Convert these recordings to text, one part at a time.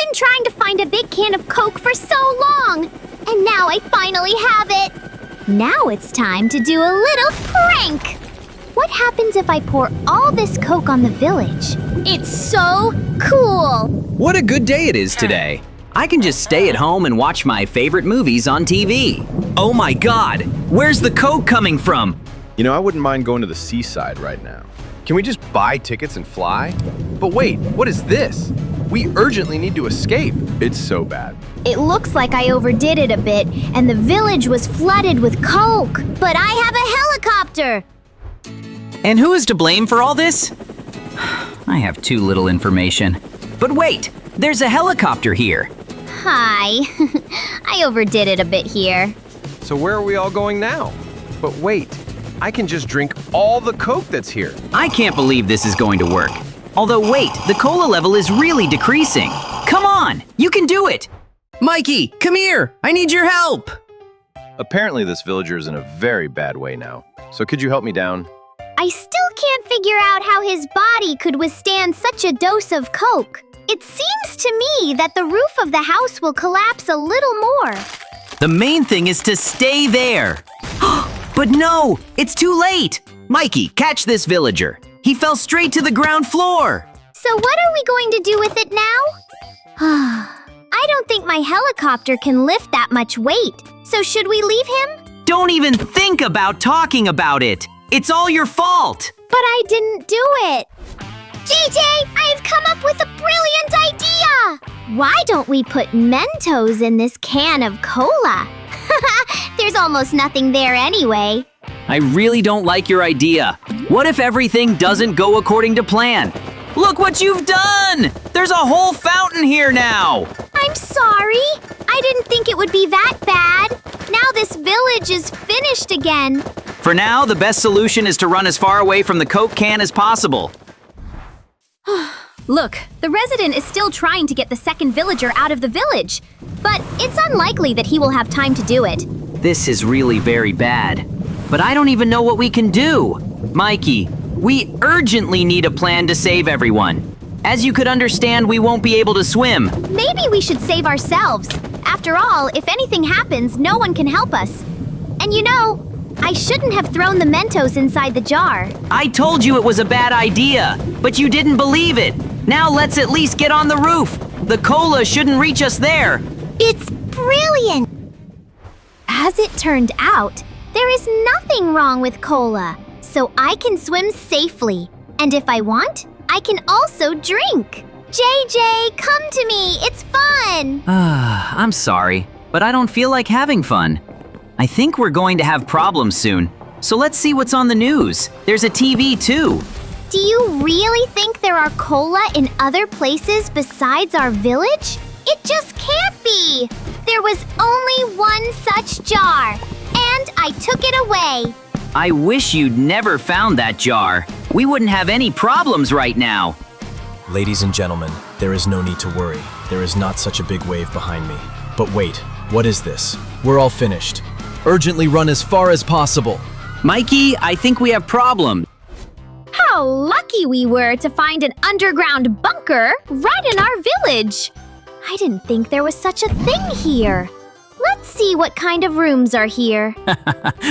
been trying to find a big can of Coke for so long, and now I finally have it. Now it's time to do a little prank. What happens if I pour all this Coke on the village? It's so cool. What a good day it is today. I can just stay at home and watch my favorite movies on TV. Oh my God, where's the Coke coming from? You know, I wouldn't mind going to the seaside right now. Can we just buy tickets and fly? But wait, what is this? We urgently need to escape. It's so bad. It looks like I overdid it a bit, and the village was flooded with Coke. But I have a helicopter. And who is to blame for all this? I have too little information. But wait, there's a helicopter here. Hi. I overdid it a bit here. So where are we all going now? But wait, I can just drink all the Coke that's here. I can't believe this is going to work. Although wait, the cola level is really decreasing. Come on, you can do it. Mikey, come here, I need your help. Apparently this villager is in a very bad way now. So could you help me down? I still can't figure out how his body could withstand such a dose of Coke. It seems to me that the roof of the house will collapse a little more. The main thing is to stay there. But no, it's too late. Mikey, catch this villager. He fell straight to the ground floor. So what are we going to do with it now? I don't think my helicopter can lift that much weight. So should we leave him? Don't even think about talking about it. It's all your fault. But I didn't do it. JJ, I've come up with a brilliant idea! Why don't we put Mentos in this can of cola? There's almost nothing there anyway. I really don't like your idea. What if everything doesn't go according to plan? Look what you've done! There's a whole fountain here now! I'm sorry. I didn't think it would be that bad. Now this village is finished again. For now, the best solution is to run as far away from the Coke can as possible. Look, the resident is still trying to get the second villager out of the village. But it's unlikely that he will have time to do it. This is really very bad. But I don't even know what we can do. Mikey, we urgently need a plan to save everyone. As you could understand, we won't be able to swim. Maybe we should save ourselves. After all, if anything happens, no one can help us. And you know, I shouldn't have thrown the Mentos inside the jar. I told you it was a bad idea, but you didn't believe it. Now let's at least get on the roof. The cola shouldn't reach us there. It's brilliant! As it turned out, there is nothing wrong with cola, so I can swim safely. And if I want, I can also drink. JJ, come to me, it's fun! I'm sorry, but I don't feel like having fun. I think we're going to have problems soon. So let's see what's on the news. There's a TV too. Do you really think there are cola in other places besides our village? It just can't be! There was only one such jar, and I took it away. I wish you'd never found that jar. We wouldn't have any problems right now. Ladies and gentlemen, there is no need to worry. There is not such a big wave behind me. But wait, what is this? We're all finished. Urgently run as far as possible. Mikey, I think we have problems. How lucky we were to find an underground bunker right in our village. I didn't think there was such a thing here. Let's see what kind of rooms are here.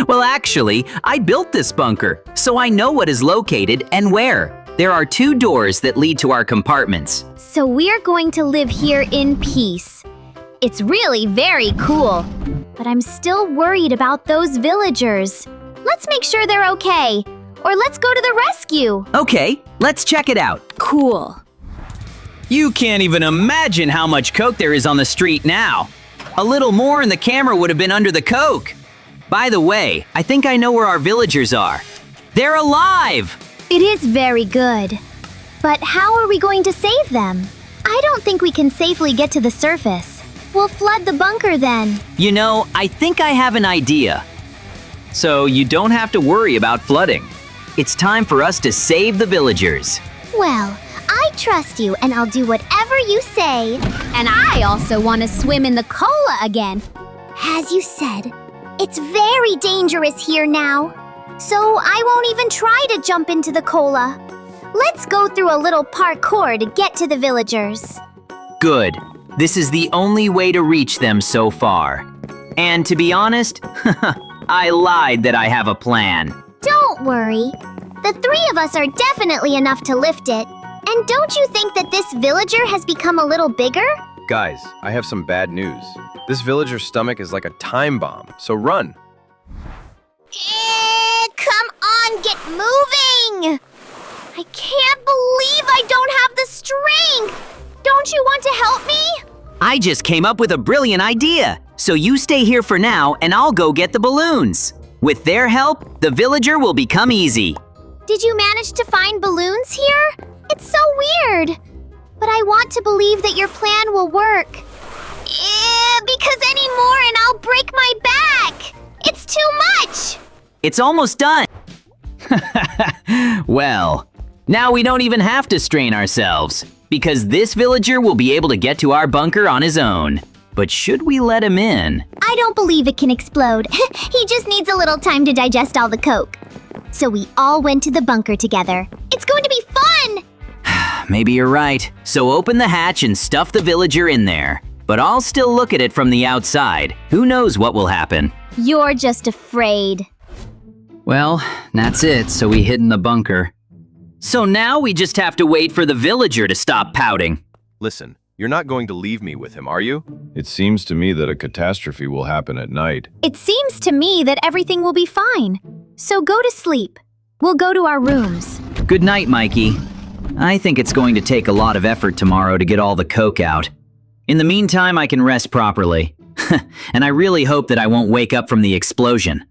Well, actually, I built this bunker, so I know what is located and where. There are 2 doors that lead to our compartments. So we're going to live here in peace. It's really very cool. But I'm still worried about those villagers. Let's make sure they're okay. Or let's go to the rescue. Okay, let's check it out. Cool. You can't even imagine how much Coke there is on the street now. A little more and the camera would have been under the Coke. By the way, I think I know where our villagers are. They're alive! It is very good. But how are we going to save them? I don't think we can safely get to the surface. We'll flood the bunker then. You know, I think I have an idea. So you don't have to worry about flooding. It's time for us to save the villagers. Well, I trust you and I'll do whatever you say. And I also want to swim in the cola again. As you said, it's very dangerous here now. So I won't even try to jump into the cola. Let's go through a little parkour to get to the villagers. Good. This is the only way to reach them so far. And to be honest, I lied that I have a plan. Don't worry. The three of us are definitely enough to lift it. And don't you think that this villager has become a little bigger? Guys, I have some bad news. This villager's stomach is like a time bomb, so run. Come on, get moving! I can't believe I don't have the strength! Don't you want to help me? I just came up with a brilliant idea. So you stay here for now and I'll go get the balloons. With their help, the villager will become easy. Did you manage to find balloons here? It's so weird. But I want to believe that your plan will work. Because any more and I'll break my back. It's too much. It's almost done. Well, now we don't even have to strain ourselves, because this villager will be able to get to our bunker on his own. But should we let him in? I don't believe it can explode. He just needs a little time to digest all the Coke. So we all went to the bunker together. It's going to be fun! Maybe you're right. So open the hatch and stuff the villager in there. But I'll still look at it from the outside. Who knows what will happen? You're just afraid. Well, that's it, so we hid in the bunker. So now we just have to wait for the villager to stop pouting. Listen, you're not going to leave me with him, are you? It seems to me that a catastrophe will happen at night. It seems to me that everything will be fine. So go to sleep. We'll go to our rooms. Good night, Mikey. I think it's going to take a lot of effort tomorrow to get all the Coke out. In the meantime, I can rest properly. And I really hope that I won't wake up from the explosion.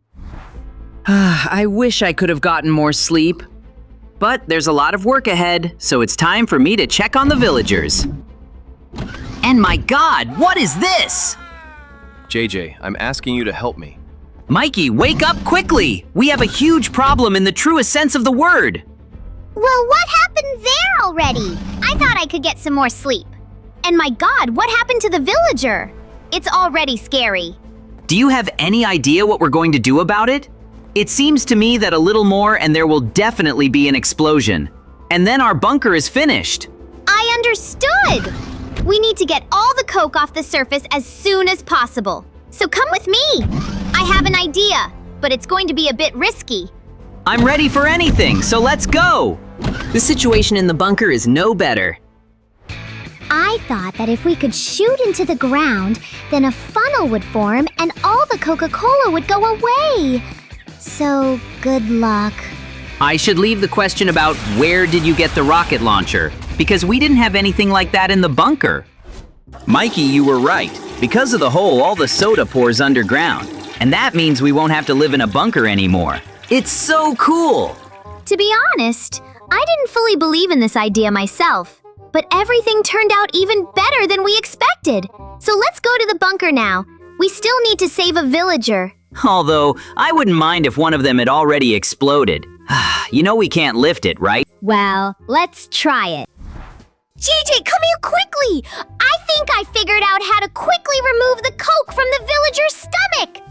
I wish I could have gotten more sleep. But there's a lot of work ahead, so it's time for me to check on the villagers. And my God, what is this? JJ, I'm asking you to help me. Mikey, wake up quickly! We have a huge problem in the truest sense of the word. Well, what happened there already? I thought I could get some more sleep. And my God, what happened to the villager? It's already scary. Do you have any idea what we're going to do about it? It seems to me that a little more and there will definitely be an explosion. And then our bunker is finished. I understood! We need to get all the Coke off the surface as soon as possible. So come with me. I have an idea, but it's going to be a bit risky. I'm ready for anything, so let's go! The situation in the bunker is no better. I thought that if we could shoot into the ground, then a funnel would form and all the Coca-Cola would go away. So, good luck. I should leave the question about where did you get the rocket launcher, because we didn't have anything like that in the bunker. Mikey, you were right. Because of the hole, all the soda pours underground. And that means we won't have to live in a bunker anymore. It's so cool! To be honest, I didn't fully believe in this idea myself. But everything turned out even better than we expected. So let's go to the bunker now. We still need to save a villager. Although, I wouldn't mind if one of them had already exploded. You know we can't lift it, right? Well, let's try it. JJ, come here quickly! I think I figured out how to quickly remove the Coke from the villager's stomach!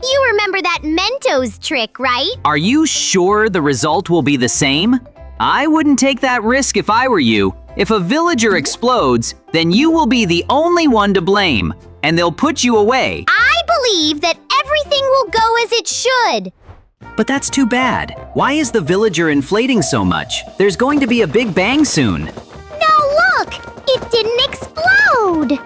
You remember that Mentos trick, right? Are you sure the result will be the same? I wouldn't take that risk if I were you. If a villager explodes, then you will be the only one to blame, and they'll put you away. I believe that everything will go as it should. But that's too bad. Why is the villager inflating so much? There's going to be a big bang soon. No, look! It didn't explode!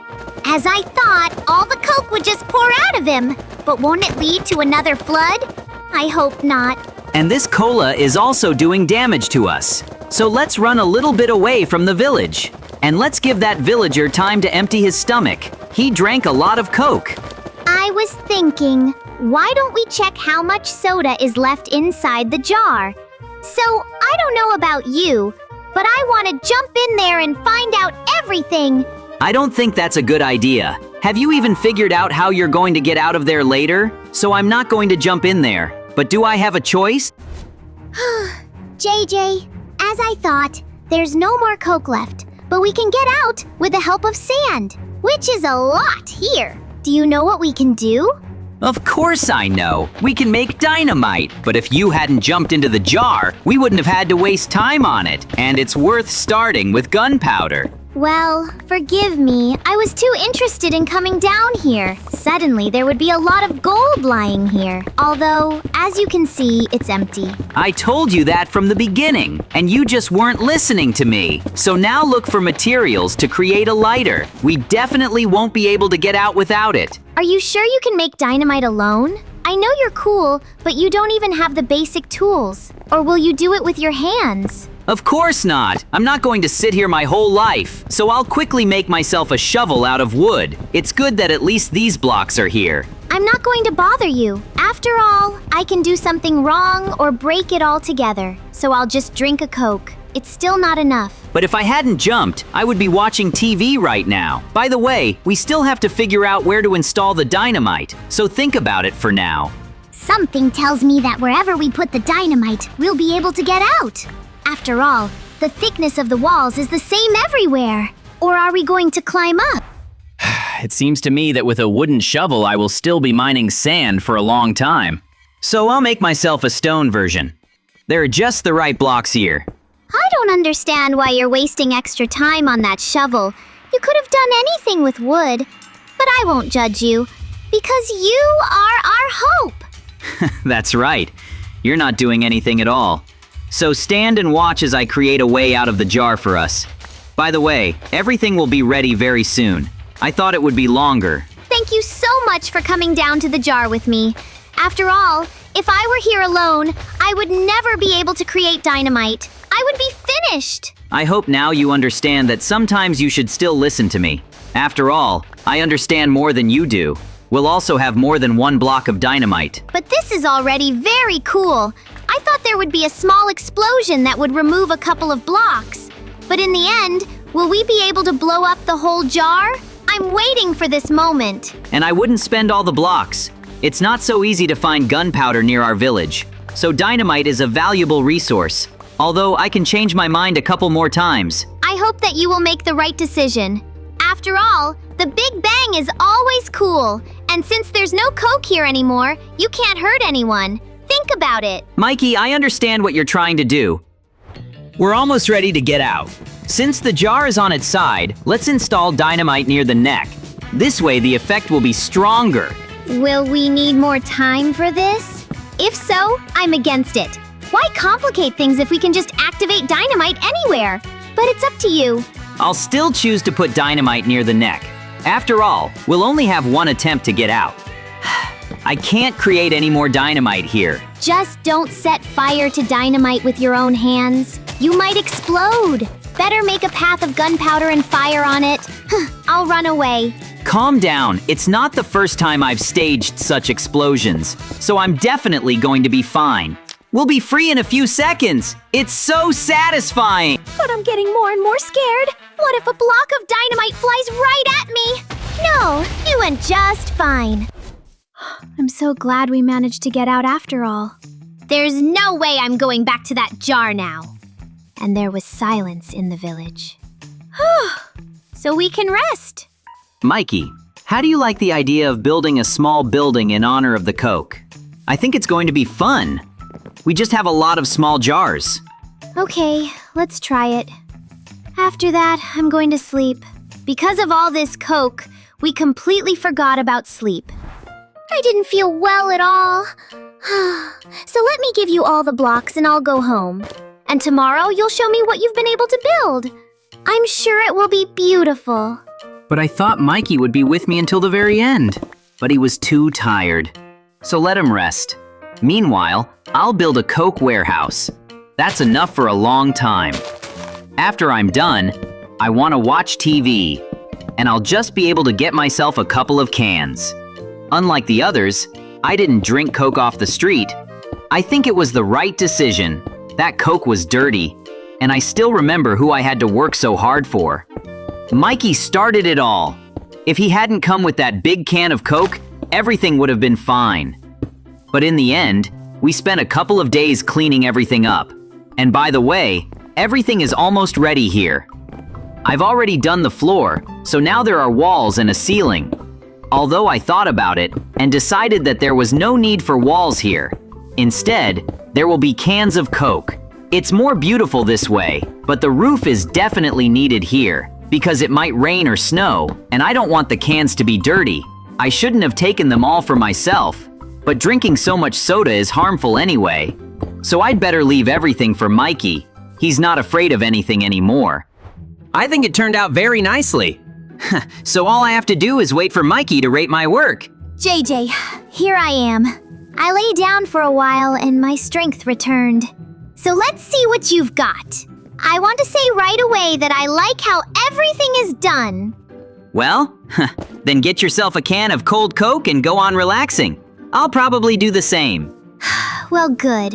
As I thought, all the Coke would just pour out of him. But won't it lead to another flood? I hope not. And this cola is also doing damage to us. So let's run a little bit away from the village. And let's give that villager time to empty his stomach. He drank a lot of Coke. I was thinking, why don't we check how much soda is left inside the jar? So, I don't know about you, but I want to jump in there and find out everything. I don't think that's a good idea. Have you even figured out how you're going to get out of there later? So I'm not going to jump in there. But do I have a choice? JJ, as I thought, there's no more Coke left, but we can get out with the help of sand, which is a lot here. Do you know what we can do? Of course I know. We can make dynamite. But if you hadn't jumped into the jar, we wouldn't have had to waste time on it. And it's worth starting with gunpowder. Well, forgive me. I was too interested in coming down here. Suddenly, there would be a lot of gold lying here. Although, as you can see, it's empty. I told you that from the beginning, and you just weren't listening to me. So now look for materials to create a lighter. We definitely won't be able to get out without it. Are you sure you can make dynamite alone? I know you're cool, but you don't even have the basic tools. Or will you do it with your hands? Of course not. I'm not going to sit here my whole life. So I'll quickly make myself a shovel out of wood. It's good that at least these blocks are here. I'm not going to bother you. After all, I can do something wrong or break it all together. So I'll just drink a Coke. It's still not enough. But if I hadn't jumped, I would be watching TV right now. By the way, we still have to figure out where to install the dynamite. So think about it for now. Something tells me that wherever we put the dynamite, we'll be able to get out. After all, the thickness of the walls is the same everywhere. Or are we going to climb up? It seems to me that with a wooden shovel, I will still be mining sand for a long time. So I'll make myself a stone version. There are just the right blocks here. I don't understand why you're wasting extra time on that shovel. You could have done anything with wood. But I won't judge you, because you are our hope. That's right. You're not doing anything at all. So stand and watch as I create a way out of the jar for us. By the way, everything will be ready very soon. I thought it would be longer. Thank you so much for coming down to the jar with me. After all, if I were here alone, I would never be able to create dynamite. I would be finished. I hope now you understand that sometimes you should still listen to me. After all, I understand more than you do. We'll also have more than one block of dynamite. But this is already very cool. I thought there would be a small explosion that would remove a couple of blocks. But in the end, will we be able to blow up the whole jar? I'm waiting for this moment. And I wouldn't spend all the blocks. It's not so easy to find gunpowder near our village. So dynamite is a valuable resource. Although I can change my mind a couple more times. I hope that you will make the right decision. After all, the Big Bang is always cool. And since there's no Coke here anymore, you can't hurt anyone. Think about it. Mikey, I understand what you're trying to do. We're almost ready to get out. Since the jar is on its side, let's install dynamite near the neck. This way, the effect will be stronger. Will we need more time for this? If so, I'm against it. Why complicate things if we can just activate dynamite anywhere? But it's up to you. I'll still choose to put dynamite near the neck. After all, we'll only have one attempt to get out. I can't create any more dynamite here. Just don't set fire to dynamite with your own hands. You might explode. Better make a path of gunpowder and fire on it. I'll run away. Calm down. It's not the first time I've staged such explosions, so I'm definitely going to be fine. We'll be free in a few seconds. It's so satisfying. But I'm getting more and more scared. What if a block of dynamite flies right at me? No, you went just fine. I'm so glad we managed to get out after all. There's no way I'm going back to that jar now. And there was silence in the village. So we can rest. Mikey, how do you like the idea of building a small building in honor of the Coke? I think it's going to be fun. We just have a lot of small jars. Okay, let's try it. After that, I'm going to sleep. Because of all this Coke, we completely forgot about sleep. I didn't feel well at all. So let me give you all the blocks and I'll go home. And tomorrow you'll show me what you've been able to build. I'm sure it will be beautiful. But I thought Mikey would be with me until the very end. But he was too tired. So let him rest. Meanwhile, I'll build a Coke warehouse. That's enough for a long time. After I'm done, I want to watch TV. And I'll just be able to get myself a couple of cans. Unlike the others, I didn't drink Coke off the street. I think it was the right decision. That Coke was dirty, and I still remember who I had to work so hard for. Mikey started it all. If he hadn't come with that big can of Coke, everything would have been fine. But in the end, we spent a couple of days cleaning everything up. And by the way, everything is almost ready here. I've already done the floor, so now there are walls and a ceiling. Although I thought about it and decided that there was no need for walls here. Instead, there will be cans of Coke. It's more beautiful this way, but the roof is definitely needed here. because it might rain or snow, and I don't want the cans to be dirty. I shouldn't have taken them all for myself, but drinking so much soda is harmful anyway. So I'd better leave everything for Mikey. He's not afraid of anything anymore. I think it turned out very nicely. So all I have to do is wait for Mikey to rate my work. JJ, here I am. I lay down for a while and my strength returned. So let's see what you've got. I want to say right away that I like how everything is done. Well, then get yourself a can of cold Coke and go on relaxing. I'll probably do the same. Well, good.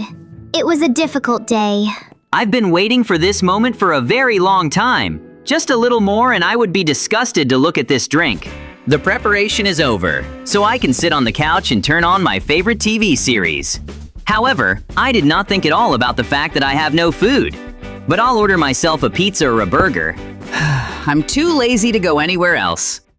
It was a difficult day. I've been waiting for this moment for a very long time. Just a little more and I would be disgusted to look at this drink. The preparation is over, so I can sit on the couch and turn on my favorite TV series. However, I did not think at all about the fact that I have no food. But I'll order myself a pizza or a burger. I'm too lazy to go anywhere else.